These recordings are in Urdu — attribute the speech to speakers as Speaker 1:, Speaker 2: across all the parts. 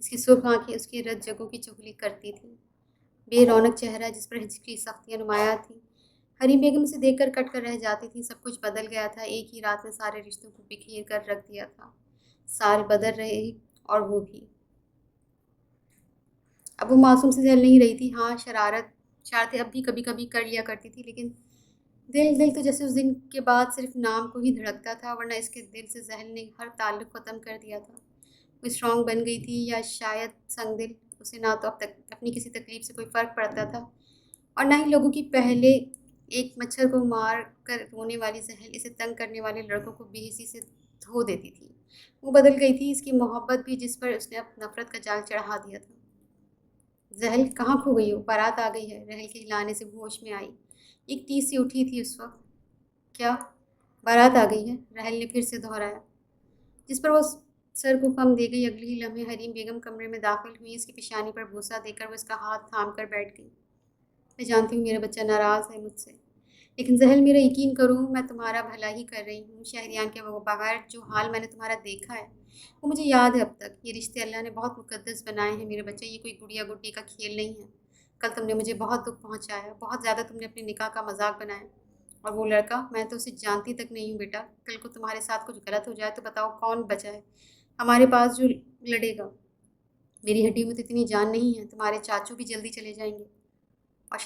Speaker 1: اس کی سرخ آنکھیں اس کی رت جگہوں کی چغلی کرتی تھیں، بے رونق چہرہ جس پر ہجر کی سختیاں نمایاں تھیں۔ حریم بیگم اسے دیکھ کر کٹ کر رہ جاتی تھیں۔ سب کچھ بدل گیا تھا، ایک ہی رات نے سارے رشتوں کو بکھیر کر رکھ دیا تھا۔ سال بدل رہے اور وہ بھی۔ اب وہ معصوم سے جل نہیں رہی تھی، ہاں شرارتیں اب بھی کبھی کبھی کر لیا کرتی تھی، لیکن دل تو جیسے اس دن کے بعد صرف نام کو ہی دھڑکتا تھا، ورنہ اس کے دل سے ذہن نے ہر تعلق ختم کر دیا تھا۔ وہ اسٹرانگ بن گئی تھی، یا شاید سنگ دل۔ اسے نہ تو اب تک اپنی کسی تکلیف سے کوئی فرق پڑتا تھا، اور نہ ہی لوگوں کی پہلے ایک مچھر کو مار کر رونے والی زحل اسے تنگ کرنے والے لڑکوں کو بے حسی سے دھو دیتی تھی۔ وہ بدل گئی تھی، اس کی محبت بھی، جس پر اس نے اب نفرت کا جال چڑھا دیا تھا۔ زحل کہاں کھو گئی ہو؟ بارات آ گئی ہے، رحل کے ہلانے سے وہ ہوش میں آئی۔ ایک ٹیس سی اٹھی تھی اس وقت۔ کیا؟ بارات آ گئی ہے، رحل نے پھر سے دہرایا، جس پر وہ سر کو خم دے گئی۔ اگلی ہی لمحے حریم بیگم کمرے میں داخل ہوئی، اس کی پیشانی پر بوسہ دے کر وہ اس کا ہاتھ تھام کر بیٹھ گئی۔ میں جانتی ہوں میرا بچہ ناراض ہے مجھ سے، لیکن زحل میرا یقین کرو، میں تمہارا بھلا ہی کر رہی ہوں۔ شہریان کے بغیر جو حال میں نے تمہارا دیکھا ہے وہ مجھے یاد ہے اب تک۔ یہ رشتے اللہ نے بہت مقدس بنائے ہیں میرے بچے، یہ کوئی گڑیا گڈی کا کھیل نہیں ہے۔ کل تم نے مجھے بہت دکھ پہنچایا، بہت زیادہ تم نے اپنے نکاح کا مذاق بنایا، اور وہ لڑکا، میں تو اسے جانتی تک نہیں ہوں بیٹا۔ کل کو تمہارے ساتھ کچھ غلط ہو جائے تو بتاؤ کون بچا ہے ہمارے پاس جو لڑے گا؟ میری ہڈیوں میں تو اتنی جان نہیں ہے، تمہارے چاچو بھی جلدی چلے جائیں گے، اور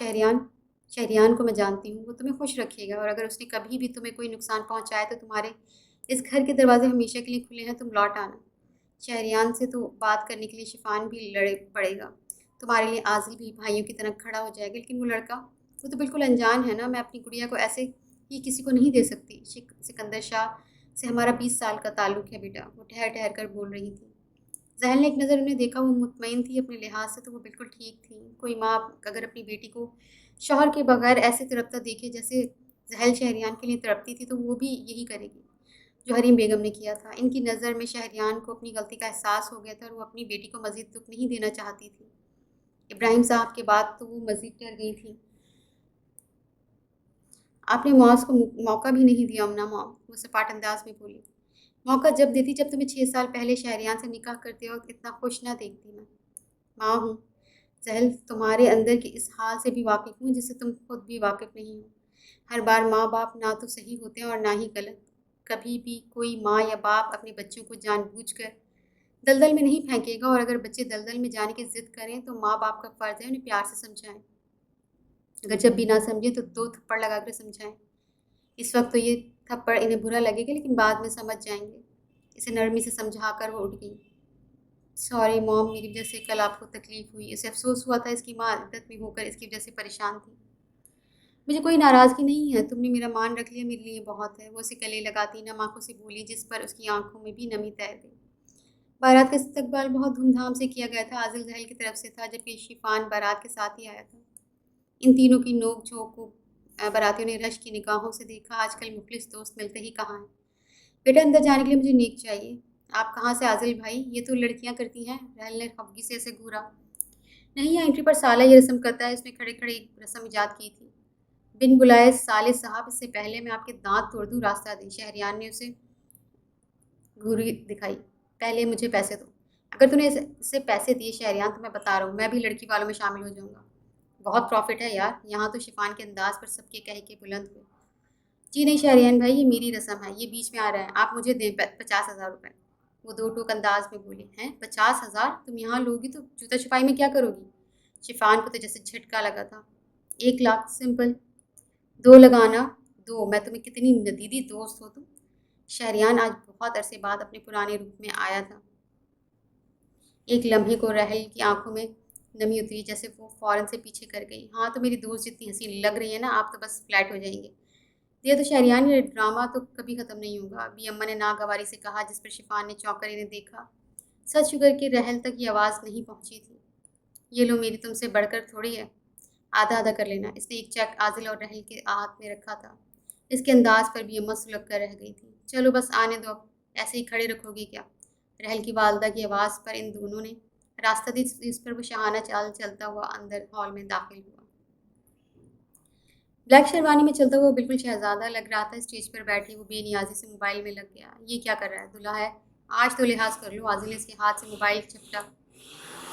Speaker 1: شہریان کو میں جانتی ہوں، وہ تمہیں خوش رکھے گا، اور اگر اس نے کبھی بھی تمہیں کوئی نقصان پہنچایا تو تمہارے اس گھر کے دروازے ہمیشہ کے لیے کھلے ہیں، تم لوٹ آنا۔ شہریان سے تو بات کرنے کے لیے شفان بھی لڑے پڑے گا، تمہارے لیے عازل بھی بھائیوں کی طرح کھڑا ہو جائے گا، لیکن وہ لڑکا، وہ تو بالکل انجان ہے نا، میں اپنی گڑیا کو ایسے ہی کسی کو نہیں دے سکتی۔ سکندر شاہ سے ہمارا 20 سال کا تعلق ہے بیٹا، وہ ٹھہر ٹھہر کر بول رہی تھی۔ زحل نے ایک نظر انہیں دیکھا، وہ مطمئن تھی اپنے لحاظ سے تو وہ بالکل ٹھیک تھی۔ کوئی ماں اگر اپنی بیٹی کو شوہر کے بغیر ایسے تڑپتا دیکھے جیسے زحل شہریان کے لیے تڑپتی تھی، تو وہ بھی یہی کرے گی جو حریم بیگم نے کیا تھا۔ ان کی نظر میں شہریان کو اپنی غلطی کا احساس ہو گیا تھا، اور وہ اپنی بیٹی کو مزید دکھ نہیں دینا چاہتی تھی۔ ابراہیم صاحب کے بعد تو وہ مزید ڈر گئی تھی۔ آپ نے معاذ کو موقع بھی نہیں دیا امنا مام، وہ سپاٹ انداز میں بولی۔ موقع جب دیتی جب تمہیں 6 سال پہلے شہریان سے نکاح کرتے وقت اتنا خوش نہ دیکھتی میں۔ ماں ہوں زحل، تمہارے اندر کے اس حال سے بھی واقف ہوں جس سے تم خود بھی واقف نہیں ہو۔ ہر بار ماں باپ نہ تو صحیح ہوتے ہیں اور نہ ہی غلط۔ کبھی بھی کوئی ماں یا باپ اپنے بچوں کو جان بوجھ کر دلدل میں نہیں پھینکے گا، اور اگر بچے دلدل میں جانے کی ضد کریں تو ماں باپ کا فرض ہے انہیں پیار سے سمجھائیں، اگر جب بھی نہ سمجھیں تو 2 تھپڑ لگا کر سمجھائیں۔ اس وقت تو یہ تھپڑ انہیں برا لگے گا، لیکن بعد میں سمجھ جائیں گے۔ اسے نرمی سے سمجھا کر وہ اٹھ گئی۔ سوری موم، میری وجہ سے کل آپ کو تکلیف ہوئی۔ اسے افسوس ہوا تھا اس کی ماں عدت میں ہو کر اس کی وجہ سے پریشان تھی۔ مجھے کوئی ناراضگی نہیں ہے، تم نے میرا مان رکھ لیا، میرے لیے بہت ہے، وہ اسے گلے لگاتی نم آنکھوں سے بولی، جس پر اس کی آنکھوں میں بھی نمی تیر گئی۔ بارات کا استقبال بہت دھوم دھام سے کیا گیا تھا۔ عازل زحل کی طرف سے تھا، جبکہ شفان بارات کے ساتھ ہی آیا تھا۔ ان تینوں کی نوک جھونک کو باراتیوں نے رشک کی نگاہوں سے دیکھا۔ آج کل مخلص دوست ملتے ہی کہاں ہیں؟ بیٹا اندر جانے کے لیے مجھے نیک چاہیے۔ آپ کہاں سے عازل بھائی؟ یہ تو لڑکیاں کرتی ہیں، رحل نے خفگی سے اسے گھورا۔ نہیں، یہاں انٹری پر سالہ یہ رسم کرتا ہے، اس نے کھڑے کھڑے ایک رسم ایجاد کی تھی۔ بن بلائے سالے صاحب، اس سے پہلے میں آپ کے دانت توڑ دوں راستہ دیں۔ شہریان نے اسے گھوری دکھائی۔ پہلے مجھے پیسے دو۔ اگر تم نے اسے پیسے دیے شہریان تو میں بتا رہا ہوں میں بھی لڑکی والوں میں شامل ہو جاؤں گا۔ بہت پروفٹ ہے یار، یہاں تو شفان کے انداز پر سب کے کہے کے بلند ہوئے۔ جی نہیں شہریان بھائی، یہ میری رسم ہے، یہ بیچ میں آ رہا ہے، آپ مجھے دیں 50,000 روپے۔ وہ 2 ٹوک انداز میں بولی۔ ہیں 50,000؟ تم یہاں لوگی تو جوتا چھپائی میں کیا کرو گی؟ شفان کو تو جیسے جھٹکا لگا تھا۔ 1 لاکھ سمپل۔ 2 لگانا۔ 2، میں تمہیں کتنی ندیدی دوست ہو تم۔ شہریان آج بہت عرصے بعد اپنے پرانے روپ میں آیا تھا۔ ایک لمحے کو رحل کی آنکھوں میں نمی اتری، جیسے وہ فوراً سے پیچھے کر گئی۔ ہاں تو میری دوست جتنی حسین لگ رہی ہے نا، آپ تو بس فلیٹ ہو جائیں گے۔ یہ تو شہریان، یہ ڈرامہ تو کبھی ختم نہیں ہوگا، ابھی اماں نے ناگواری سے کہا، جس پر شفان نے چونک کر انہیں دیکھا۔ سچ شکر کہ رحل تک یہ آواز نہیں پہنچی تھی۔ یہ لو، میری تم سے بڑھ کر تھوڑی ہے، آدھا آدھا کر لینا۔ اس نے ایک چیک عازل اور رحل کے ہاتھ میں رکھا تھا۔ اس کے انداز پر بھی اماں سلگ کر رہ گئی تھی۔ چلو بس آنے دو، اب ایسے ہی کھڑے رکھو گے کیا؟ رحل کی والدہ کی آواز پر ان دونوں نے راستہ دی، جس پر وہ شاہانہ چال چلتا ہوا اندر ہال میں داخل ہوا۔ بلیک شیروانی میں چلتا ہوا بالکل شہزادہ لگ رہا تھا۔ اسٹیج پر بیٹھے وہ بے نیازی سے موبائل میں لگ گیا۔ یہ کیا کر رہا ہے؟ دلہا ہے، آج تو لحاظ کر لو۔ عازل نے اس کے ہاتھ سے موبائل چپٹا۔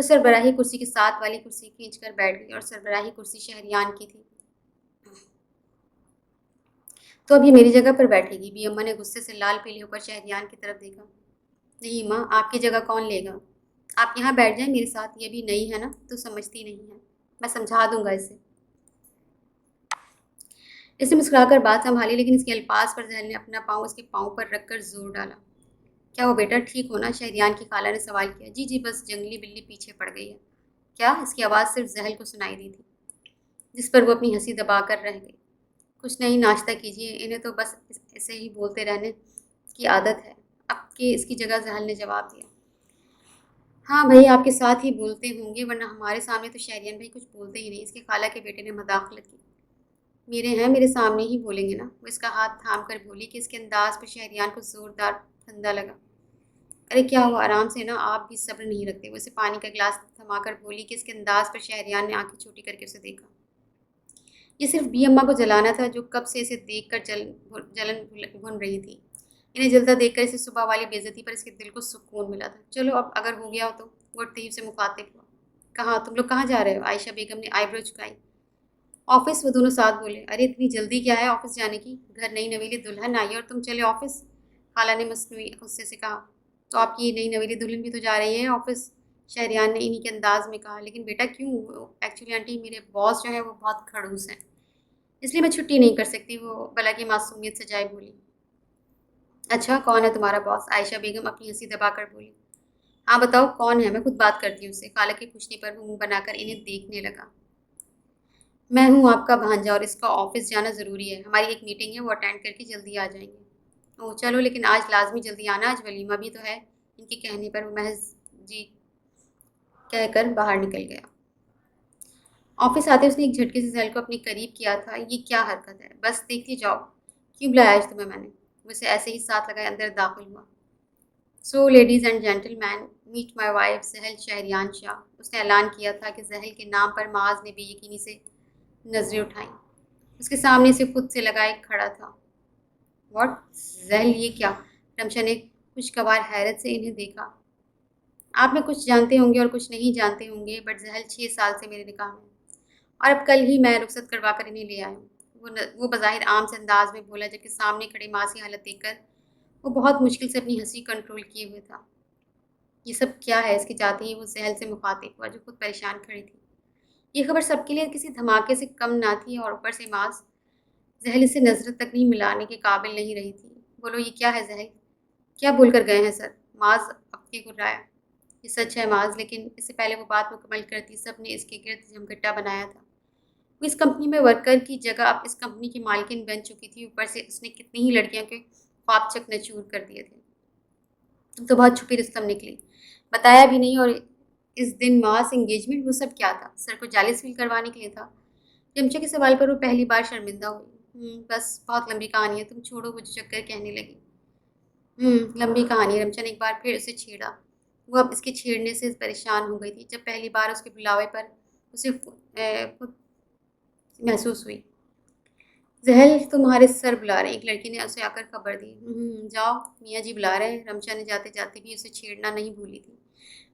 Speaker 1: وہ سربراہی کرسی کے ساتھ والی کرسی کھینچ کر بیٹھ گئی اور سربراہی کرسی شہریان کی تھی۔ تو اب یہ میری جگہ پر بیٹھے گی؟ بی اماں نے غصے سے لال پیلے ہو کر شہریان کی طرف دیکھا۔ نہیں ماں، آپ کی جگہ کون لے گا؟ آپ یہاں بیٹھ جائیں میرے ساتھ، یہ بھی نئی ہے نا تو سمجھتی نہیں ہے، میں سمجھا دوں گا اسے۔ اس نے مسکرا کر بات سنبھالی، لیکن اس کے الفاظ پر زہل نے اپنا پاؤں اس کے پاؤں پر رکھ کر زور ڈالا۔ کیا وہ بیٹا ٹھیک ہونا؟ شہریان کی خالہ نے سوال کیا۔ جی جی، بس جنگلی بلی پیچھے پڑ گئی ہے۔ کیا؟ اس کی آواز صرف زحل کو سنائی دی تھی، جس پر وہ اپنی ہنسی دبا کر رہ گئی۔ کچھ نہیں، ناشتہ کیجیے، انہیں تو بس ایسے ہی بولتے رہنے کی عادت ہے، اب کہ اس کی جگہ زحل نے جواب دیا۔ ہاں بھائی، آپ کے ساتھ ہی بولتے ہوں گے، ورنہ ہمارے سامنے تو شہریان بھائی کچھ بولتے ہی نہیں، اس کی خالہ کے بیٹے نے مداخلت کی۔ میرے ہیں، میرے سامنے ہی بولیں گے نا، وہ اس کا ہاتھ تھام کر بولی کہ اس کے انداز پر شہریان کو زوردار پھندا لگا۔ ارے کیا ہوا، آرام سے نا، آپ بھی صبر نہیں رکھتے؟ وہ اسے پانی کا گلاس تھما کر بولی کہ اس کے انداز پر شہریان نے آنکھیں چھوٹی کر کے اسے دیکھا۔ یہ صرف بی اماں کو جلانا تھا، جو کب سے اسے دیکھ کر جلن بھن رہی تھی۔ انہیں جلتا دیکھ کر اسے صبح والی بے عزتی پر اس کے دل کو سکون ملا تھا۔ چلو اب اگر ہو گیا ہو تو، وہ تیب سے مخاطب ہوا۔ کہاں تم لوگ کہاں جا رہے ہو؟ عائشہ بیگم نے آئی برو چکائی۔ آفس، وہ دونوں ساتھ بولے۔ ارے اتنی جلدی کیا ہے آفس جانے کی؟ گھر نئی نویلی دلہن آئی ہے اور تم چلے آفس؟ خالہ نے مصنوعی غصے سے کہا۔ تو آپ کی نئی نویلی دلہن بھی تو جا رہی ہے آفس، شہریان نے انہی کے انداز میں کہا۔ لیکن بیٹا کیوں؟ ایکچولی آنٹی، میرے باس جو ہے وہ بہت کھڑوس ہیں، اس لیے میں چھٹی نہیں کر سکتی، وہ بلا کی معصومیت سے جائے بولی۔ اچھا، کون ہے تمہارا باس؟ عائشہ بیگم اپنی ہنسی دبا کر بولی۔ ہاں بتاؤ کون ہے، میں خود بات کرتی ہوں اس سے۔ خالہ کے پوچھنے پر وہ منہ بنا کر انہیں دیکھنے لگا۔ میں ہوں آپ کا بھانجا اور اس کا آفس جانا ضروری ہے، ہماری ایک میٹنگ ہے، وہ اٹینڈ کر کے جلدی آ جائیں گے۔ اوہ چلو، لیکن آج لازمی جلدی آنا، آج ولیمہ بھی تو ہے۔ ان کے کہنے پر وہ محض جی کہہ کر باہر نکل گیا۔ آفس آتے اس نے ایک جھٹکے سے زحل کو اپنے قریب کیا تھا۔ یہ کیا حرکت ہے؟ بس دیکھتی جاؤ، کیوں بلایا آج تمہیں میں نے؟ وہ اسے ایسے ہی ساتھ لگائے اندر داخل ہوا۔ So ladies and gentle man, meet my wife Zuhal Shahryan شاہ، اس نے اعلان کیا تھا کہ زحل کے نام پر معاذ نے بے یقینی سے نظریں اٹھائیں۔ اس کے سامنے سے خود سے لگائے کھڑا تھا۔ واٹ؟ زحل یہ کیا؟ رمشا نے خوشگوار حیرت سے انہیں دیکھا۔ آپ میں کچھ جانتے ہوں گے اور کچھ نہیں جانتے ہوں گے، بٹ زحل 6 سال سے میرے نکاح میں، اور اب کل ہی میں رخصت کروا کر انہیں لے آیا ہوں۔ وہ بظاہر عام سے انداز میں بولا، جبکہ سامنے کھڑے معاذ کی حالت دیکھ کر وہ بہت مشکل سے اپنی ہنسی کنٹرول کیے ہوئے تھا۔ یہ سب کیا ہے؟ اس کے جاتے ہی وہ زحل سے مخاطب ہوا، جو خود پریشان کھڑی تھی۔ یہ خبر سب کے لیے کسی دھماکے سے کم نہ تھی، اور اوپر سے معاذ زحل اسے نظر تک نہیں ملانے کے قابل نہیں رہی تھی۔ بولو یہ کیا ہے زحل؟ کیا بول کر گئے ہیں سر؟ معاذ اب کے گرایا۔ یہ سچ ہے معاذ، لیکن اس سے پہلے وہ بات مکمل کرتی سب نے اس کے گرد جمگٹا بنایا تھا۔ وہ اس کمپنی میں ورکر کی جگہ اب اس کمپنی کی مالکن بن چکی تھی، اوپر سے اس نے کتنی ہی لڑکیوں کے خواب چکنا کر دیے تھے۔ تم تو بہت چھپی رستم نکلی، بتایا بھی نہیں، اور اس دن ماس انگیجمنٹ، وہ سب کیا تھا؟ سر کو جالس فیل کروانے کے لیے تھا؟ رمشا کے سوال پر وہ پہلی بار شرمندہ ہوئی۔ بس بہت لمبی کہانی ہے، تم چھوڑو، وہ جھک کر کہنے لگی۔ لمبی کہانی ہے، رمشا نے ایک بار پھر اسے چھیڑا۔ وہ اب اس کے چھیڑنے سے پریشان ہو گئی تھی، جب پہلی بار اس کے بلاوے پر اسے خود محسوس ہوئی۔ زحل تمہارے سر بلا رہے ہیں، ایک لڑکی نے اسے آ کر خبر دی۔ جاؤ، میاں جی بلا رہے ہیں، رمشا نے جاتے جاتے بھی اسے چھیڑنا نہیں بھولی تھی۔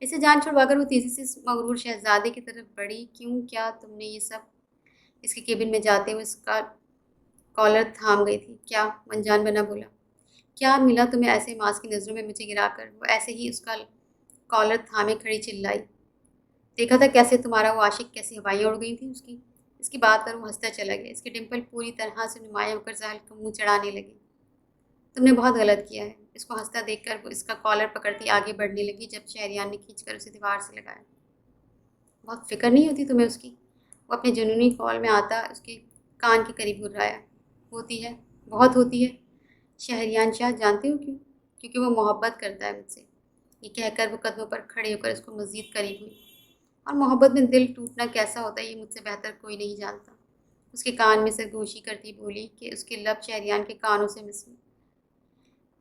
Speaker 1: اسے جان چھڑوا کر وہ تیزی سے اس مغرور شہزادے کی طرف بڑھی۔ کیوں، کیا تم نے یہ سب؟ اس کے کیبن میں جاتے ہوئے اس کا کالر تھام گئی تھی۔ کیا؟ وہ انجان بنا بولا۔ کیا ملا تمہیں ایسے معاذ کی نظروں میں مجھے گرا کر؟ وہ ایسے ہی اس کا کالر تھامے کھڑی چلائی۔ دیکھا تھا کیسے تمہارا وہ عاشق، کیسی ہوائیاں اڑ گئی تھیں اس کی بات پر وہ ہنستا چلا گیا۔ اس کے ڈمپل پوری طرح سے نمایاں ہو کر زحل کو منہ چڑھانے لگے۔ تم نے بہت غلط کیا ہے۔ اس کو ہنستا دیکھ کر وہ اس کا کالر پکڑتی آگے بڑھنے لگی، جب شہریان نے کھینچ کر اسے دیوار سے لگایا۔ بہت فکر نہیں ہوتی تمہیں اس کی؟ وہ اپنے جنونی کال میں آتا اس کے کان کے قریب گرایا۔ ہوتی ہے، بہت ہوتی ہے شہریان شاہ، جانتے ہو کیوں؟ کیونکہ وہ محبت کرتا ہے مجھ سے۔ یہ کہہ کر وہ قدموں پر کھڑے ہو کر اس کو مزید قریب ہوئی۔ اور محبت میں دل ٹوٹنا کیسا ہوتا ہے یہ مجھ سے بہتر کوئی نہیں جانتا۔ اس کے کان میں سرگوشی کرتی بولی کہ اس کے لب شہریان کے کانوں سے مسے۔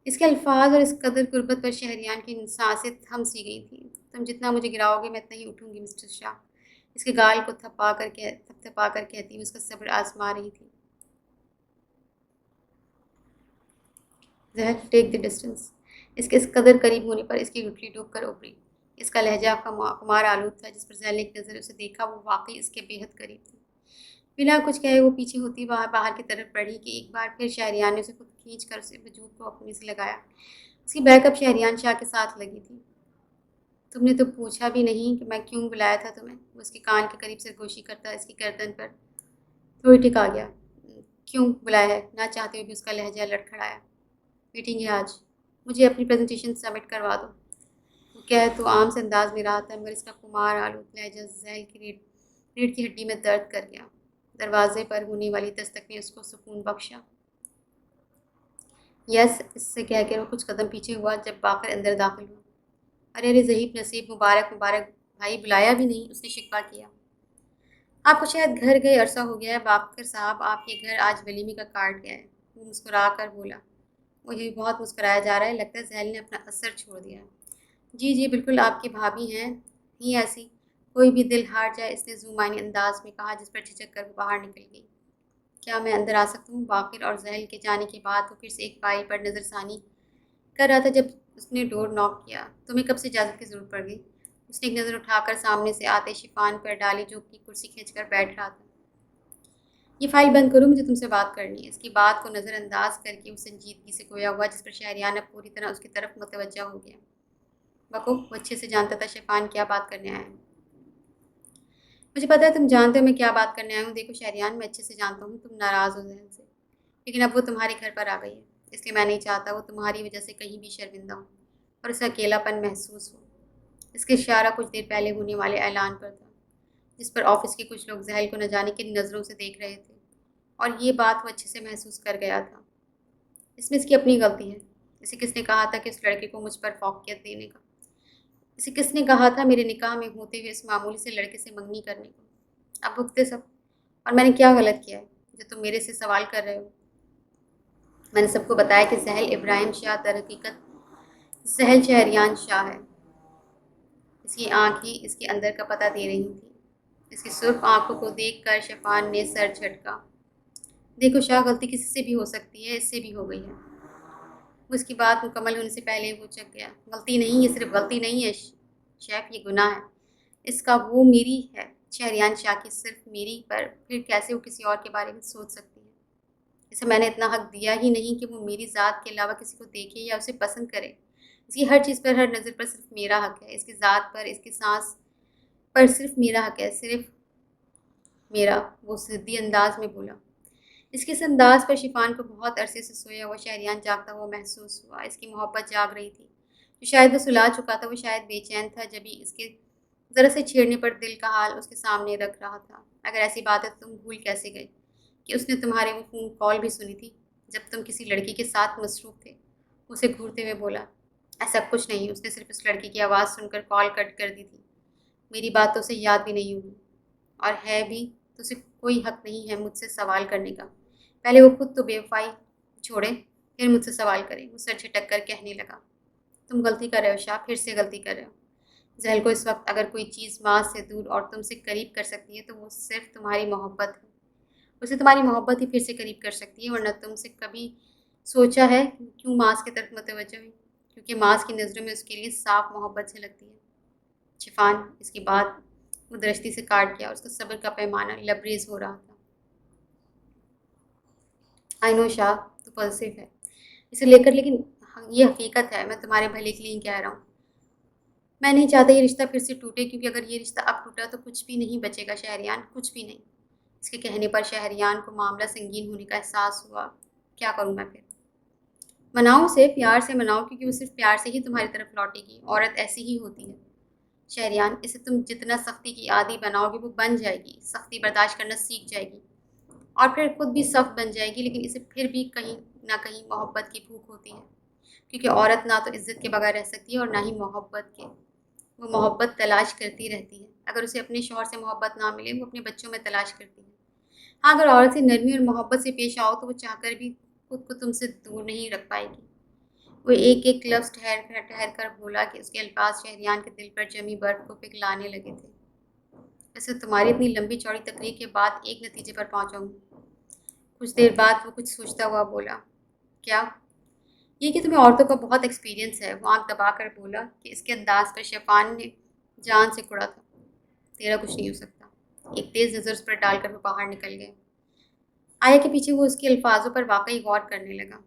Speaker 1: اس کے الفاظ اور اس قدر قربت پر شہریان کی سانسیں تھم سی گئی تھیں۔ تم جتنا مجھے گراؤ گے میں اتنا ہی اٹھوں گی مسٹر شاہ، اس کے گال کو تھپا کر کہتی، اس کا صبر آزما رہی تھی۔ زحل ٹیک دی ڈسٹینس، اس کے اس قدر قریب ہونے پر اس کی گٹلی ڈوب کر ابھری۔ اس کا لہجہ خمار آلود تھا۔ جس پر ذیل نے ایک نظر اسے دیکھا وہ واقعی اس کے بےحد قریب تھی۔ بنا کچھ کہے وہ پیچھے ہوتی باہر کی طرف بڑھی کہ ایک بار پھر شہریان نے اسے خود کھینچ کر اسے وجود کو اپنے سے لگایا۔ اس کی بیک اپ شہریان شاہ کے ساتھ لگی تھی۔ تم نے تو پوچھا بھی نہیں کہ میں کیوں بلایا تھا تمہیں؟ وہ اس کے کان کے قریب سرگوشی کرتا اس کی گردن پر تھوڑی ٹکا گیا۔ کیوں بلایا ہے؟ نہ چاہتے ہوئے بھی اس کا لہجہ لڑکھڑایا۔ میٹنگ ہے آج، مجھے اپنی پریزنٹیشن سبمٹ کروا دو۔ وہ کہہ تو عام سے انداز میں رہا تھا مگر اس کا خمار آلود لہجہ ذیل کی ریڑھ کی ہڈی میں درد کر گیا۔ دروازے پر ہونے والی دستک نے اس کو سکون بخشا۔ یس، اس سے کہہ کر وہ کچھ قدم پیچھے ہوا جب باقر اندر داخل ہوا۔ ارے ارے ضعیف نصیب، مبارک مبارک بھائی، بلایا بھی نہیں، اس نے شکوہ کیا۔ آپ کو شاید گھر گئے عرصہ ہو گیا ہے باقر صاحب، آپ کے گھر آج ولیمے کا کارڈ گیا ہے۔ وہ مسکرا کر بولا۔ مجھے بہت مسکرایا جا رہا ہے، لگتا ہے ذیل نے اپنا اثر چھوڑ دیا ہے۔ جی جی بالکل، آپ کی بھابھی ہیں ہی ایسی، کوئی بھی دل ہار جائے، اس نے زومانی انداز میں کہا جس پر جھجک کر وہ باہر نکل گئی۔ کیا میں اندر آ سکتا ہوں؟ باقر اور ذیل کے جانے کے بعد وہ پھر سے ایک فائل پر نظر ثانی کر رہا تھا جب اس نے ڈور ناک کیا۔ تمہیں کب سے اجازت کی ضرورت پڑ گئی؟ اس نے ایک نظر اٹھا کر سامنے سے آتے شیفان پر ڈالی جو کہ کرسی کھینچ کر بیٹھ رہا تھا۔ یہ فائل بند کرو، مجھے تم سے بات کرنی ہے۔ اس کی بات کو نظر انداز کر کے وہ سنجیدگی سے گویا ہوا جس پر شہریان اب پوری طرح اس کی طرف متوجہ ہو گیا۔ بکو، وہ اچھے سے جانتا تھا شیفان کیا بات کرنے آیا ہے۔ مجھے پتا ہے تم جانتے ہو میں کیا بات کرنے آیا ہوں۔ دیکھو شہریان، میں اچھے سے جانتا ہوں تم ناراض ہو ذہن سے، لیکن اب وہ تمہارے گھر پر آ گئی ہے، اس لیے میں نہیں چاہتا وہ تمہاری وجہ سے کہیں بھی شرمندہ ہو اور اسے اکیلا پن محسوس ہو۔ اس کے اشارہ کچھ دیر پہلے ہونے والے اعلان پر تھا جس پر آفس کے کچھ لوگ ذیل کو نہ جانے کن نظروں سے دیکھ رہے تھے، اور یہ بات وہ اچھے سے محسوس کر گیا تھا۔ اس میں اس کی اپنی غلطی ہے۔ اسے کس نے کہا تھا کہ اس لڑکے کو مجھ پر فوقیت دینے کا؟ اسے کس نے کہا تھا میرے نکاح میں ہوتے ہوئے اس معمولی سے لڑکے سے منگنی کرنے کو؟ اب بھگتے سب۔ اور میں نے کیا غلط کیا ہے جو تم میرے سے سوال کر رہے ہو؟ میں نے سب کو بتایا کہ ذیل ابراہیم شاہ در حقیقت ذیل شہریان شاہ ہے۔ اس کی آنکھ ہی اس کے اندر کا پتہ دے رہی تھی۔ اس کی سرخ آنکھوں کو دیکھ کر شیفان نے سر جھٹکا۔ دیکھو شاہ، غلطی کسی سے بھی ہو سکتی ہے، اس سے بھی ہو گئی ہے۔ وہ اس کی بات مکمل ہونے سے پہلے وہ چک گیا۔ غلطی نہیں، یہ صرف غلطی نہیں ہے شیف، یہ گناہ ہے۔ اس کا وہ میری ہے، شہریان شاہ کی صرف میری پر پھر کیسے وہ کسی اور کے بارے میں سوچ سکتی ہے؟ اسے میں نے اتنا حق دیا ہی نہیں کہ وہ میری ذات کے علاوہ کسی کو دیکھے یا اسے پسند کرے۔ اس کی ہر چیز پر، ہر نظر پر صرف میرا حق ہے۔ اس کی ذات پر، اس کی سانس پر صرف میرا حق ہے، صرف میرا، وہ ضدی انداز میں بولا۔ اس کے اس انداز پر شیفان کو بہت عرصے سے سویا ہوا شہریان جاگتا ہوا محسوس ہوا۔ اس کی محبت جاگ رہی تھی، جو شاید وہ سلا چکا تھا۔ وہ شاید بے چین تھا جبھی اس کے ذرا سے چھیڑنے پر دل کا حال اس کے سامنے رکھ رہا تھا۔ اگر ایسی بات ہے تو تم بھول کیسے گئے کہ اس نے تمہارے وہ فون کال بھی سنی تھی جب تم کسی لڑکی کے ساتھ مصروف تھے؟ اسے گھورتے ہوئے بولا۔ ایسا کچھ نہیں، اس نے صرف اس لڑکی کی آواز سن کر کال کٹ کر دی تھی۔ میری بات تو اسے یاد بھی نہیں ہوگی، اور ہے بھی تو اسے کوئی حق نہیں ہے مجھ سے سوال کرنے کا۔ پہلے وہ خود تو بے وفائی چھوڑے، پھر مجھ سے سوال کرے۔ وہ سر جھٹک کر کہنے لگا۔ تم غلطی کر رہے ہو شاہ، پھر سے غلطی کر رہے ہو۔ ذیل کو اس وقت اگر کوئی چیز ماں سے دور اور تم سے قریب کر سکتی ہے تو وہ صرف تمہاری محبت ہے۔ اسے تمہاری محبت ہی پھر سے قریب کر سکتی ہے، ورنہ تم سے کبھی سوچا ہے کیوں ماس کی طرف متوجہ ہوئی؟ کیونکہ ماس کی نظروں میں اس کے لیے صاف محبت سے لگتی ہے۔ شیفان، اس کی بات وہ درشتی سے کاٹ گیا، اس کا صبر کا پیمانہ لبریز ہو رہا تھا۔ آئی نو شاہ، تو پازیٹیو ہے اسے لے کر، لیکن یہ حقیقت ہے، میں تمہارے بھلے کے لیے ہی کہہ رہا ہوں۔ میں نہیں چاہتا یہ رشتہ پھر سے ٹوٹے، کیونکہ اگر یہ رشتہ اب ٹوٹا تو کچھ بھی نہیں بچے گا شہریان، کچھ بھی نہیں۔ اس کے کہنے پر شہریان کو معاملہ سنگین ہونے کا احساس ہوا۔ کیا کروں میں پھر؟ مناؤ اسے، پیار سے مناؤ، کیونکہ وہ صرف پیار سے ہی تمہاری طرف لوٹے گی۔ عورت ایسی ہی ہوتی ہے شہریان، اسے تم جتنا سختی کی عادی بناؤ گے وہ بن جائے گی، سختی برداشت کرنا سیکھ جائے گی، اور پھر خود بھی سخت بن جائے گی۔ لیکن اسے پھر بھی کہیں نہ کہیں محبت کی بھوک ہوتی ہے، کیونکہ عورت نہ تو عزت کے بغیر رہ سکتی ہے اور نہ ہی محبت کے۔ وہ محبت تلاش کرتی رہتی ہے۔ اگر اسے اپنے شوہر سے محبت نہ ملے، وہ اپنے بچوں میں تلاش کرتی ہے۔ ہاں، اگر عورت سے نرمی اور محبت سے پیش آؤ تو وہ چاہ کر بھی خود کو تم سے دور نہیں رکھ پائے گی۔ وہ ایک ایک لفظ ٹھہر کر بولا کہ اس کے الفاظ شہریان کے دل پر جمی برف کو پگھلانے لگے تھے۔ ویسے تمہاری اتنی لمبی چوڑی تقریر کے بعد ایک نتیجے پر پہنچا ہوں۔ کچھ دیر بعد وہ کچھ سوچتا ہوا بولا۔ کیا؟ یہ کہ تمہیں عورتوں کا بہت ایکسپیرینس ہے، وہ آنکھ دبا کر بولا کہ اس کے انداز پر شیفان نے جان سے کڑا تھا۔ تیرا کچھ نہیں ہو سکتا۔ ایک تیز نظر اس پر ڈال کر وہ باہر نکل گئے۔ آیا کے پیچھے وہ اس کے الفاظوں پر واقعی غور کرنے لگا۔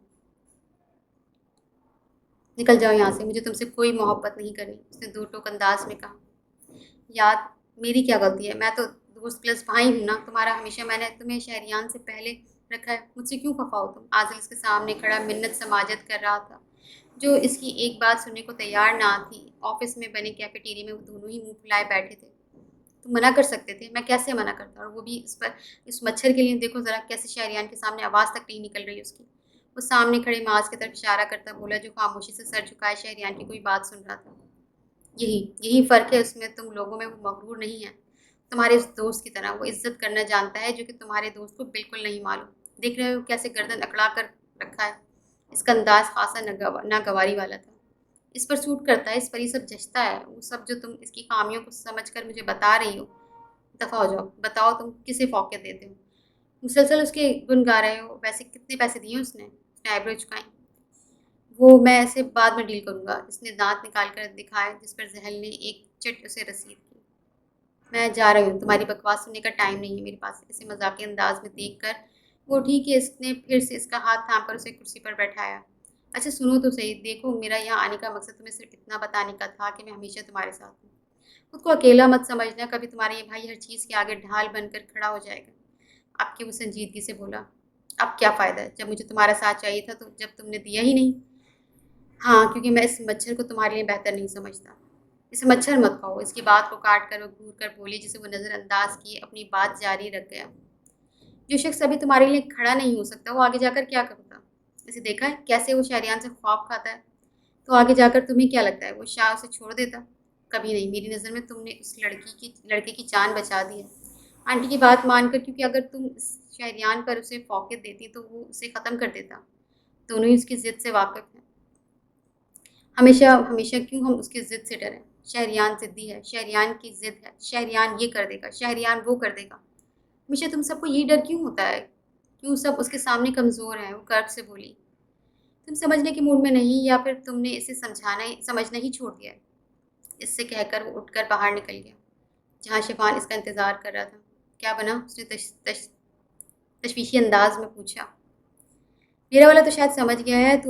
Speaker 1: نکل جاؤ یہاں سے، مجھے تم سے کوئی محبت نہیں کرنی، اس نے دو ٹوک انداز میں کہا۔ یاد میری کیا غلطی ہے؟ میں تو دوست پلس بھائی ہوں نا تمہارا، ہمیشہ میں نے تمہیں شہریان سے پہلے رکھا ہے، مجھ سے کیوں خفا ہو تم؟ عادل اس کے سامنے کھڑا منت سماجت کر رہا تھا، جو اس کی ایک بات سننے کو تیار نہ تھی۔ آفس میں بنے کیفیٹیریا میں وہ دونوں ہی منہ پھلائے بیٹھے تھے۔ تم منع کر سکتے تھے، میں کیسے منع کرتا، اور وہ بھی اس پر، اس مچھر کے لیے دیکھو ذرا کیسے شہریان کے سامنے آواز تک نہیں نکل رہی اس کی۔ وہ سامنے کھڑے معاذ کی طرف اشارہ کرتا بولا، جو خاموشی سے سر جھکائے شہریان کی کوئی بات سن رہا تھا۔ یہی فرق ہے اس میں، تم لوگوں میں وہ مغرور نہیں ہے تمہارے اس دوست کی طرح، وہ عزت کرنا جانتا ہے جو کہ تمہارے دوست کو بالکل نہیں معلوم۔ دیکھ رہے ہو کیسے گردن اکڑا کر رکھا ہے؟ اس کا انداز خاصا ناگواری والا تھا۔ اس پر سوٹ کرتا ہے، اس پر یہ سب جچتا ہے، وہ سب جو تم اس کی خامیوں کو سمجھ کر مجھے بتا رہی ہو۔ دفع ہو جاؤ، بتاؤ تم کسے فوقیت دیتے ہو؟ مسلسل اس کے گن گا رہے ہو، ویسے کتنے پیسے دیے اس نے آئیبرو چکائیں۔ وہ میں ایسے بعد میں ڈیل کروں گا، اس نے دانت نکال کر دکھائے جس پر زحل نے ایک چٹ اسے رسید کی۔ میں جا رہی ہوں، تمہاری بکواس سننے کا ٹائم نہیں ہے میرے پاس، اسے مذاقی انداز میں دیکھ کر وہ اٹھی کہ اس نے پھر سے اس کا ہاتھ تھام کر اسے کرسی پر بیٹھایا۔ اچھا سنو تو صحیح، دیکھو میرا یہاں آنے کا مقصد تمہیں صرف اتنا بتانے کا تھا کہ میں ہمیشہ تمہارے ساتھ ہوں۔ خود کو اکیلا مت سمجھنا، کبھی تمہارا یہ بھائی ہر چیز کے آگے ڈھال بن کر کھڑا ہو جائے گا۔ آپ کی وہ سنجیدگی سے بولا، اب کیا فائدہ ہے، جب مجھے تمہارا ساتھ چاہیے تھا تو جب تم نے دیا ہی نہیں۔ ہاں کیونکہ میں اس مچھر کو تمہارے لیے بہتر نہیں سمجھتا۔ اسے مچھر مت کہو، اس کی بات کو کاٹ کر وہ گھور کر بولی، جسے وہ نظر انداز کیے اپنی بات جاری رکھ گیا۔ جو شخص ابھی تمہارے لیے کھڑا نہیں ہو سکتا وہ آگے جا کر کیا کرتا؟ اسے دیکھا ہے کیسے وہ شہریان سے خواب کھاتا ہے؟ تو آگے جا کر تمہیں کیا لگتا ہے وہ شاہ اسے چھوڑ دیتا؟ کبھی نہیں، میری نظر میں تم نے اس لڑکے کی جان بچا دی ہے آنٹی کی بات مان کر، کیونکہ اگر تم اس شہریان پر اسے فوقیت دیتی تو وہ اسے ختم کر دیتا۔ دونوں ہی اس کی ضد سے واقف ہیں۔ ہمیشہ ہمیشہ کیوں ہم اس کی ضد سے ڈریں؟ شہریان ضدی ہے، شہریان کی ضد ہے، شہریان یہ کر دے گا، شہریان وہ کر دے گا۔ ہمیشہ تم سب کو یہی ڈر کیوں ہوتا ہے؟ کیوں سب اس کے سامنے کمزور ہیں؟ وہ کرب سے بولی۔ تم سمجھنے کے موڈ میں نہیں، یا پھر تم نے اسے سمجھنا ہی چھوڑ دیا ہے؟ اس سے کہہ کر وہ اٹھ کر باہر نکل گیا، جہاں شیفان اس کا انتظار کر رہا تھا۔ کیا بنا؟ اس نے تشویشی انداز میں پوچھا۔ میرا والا تو شاید سمجھ گیا ہے، تو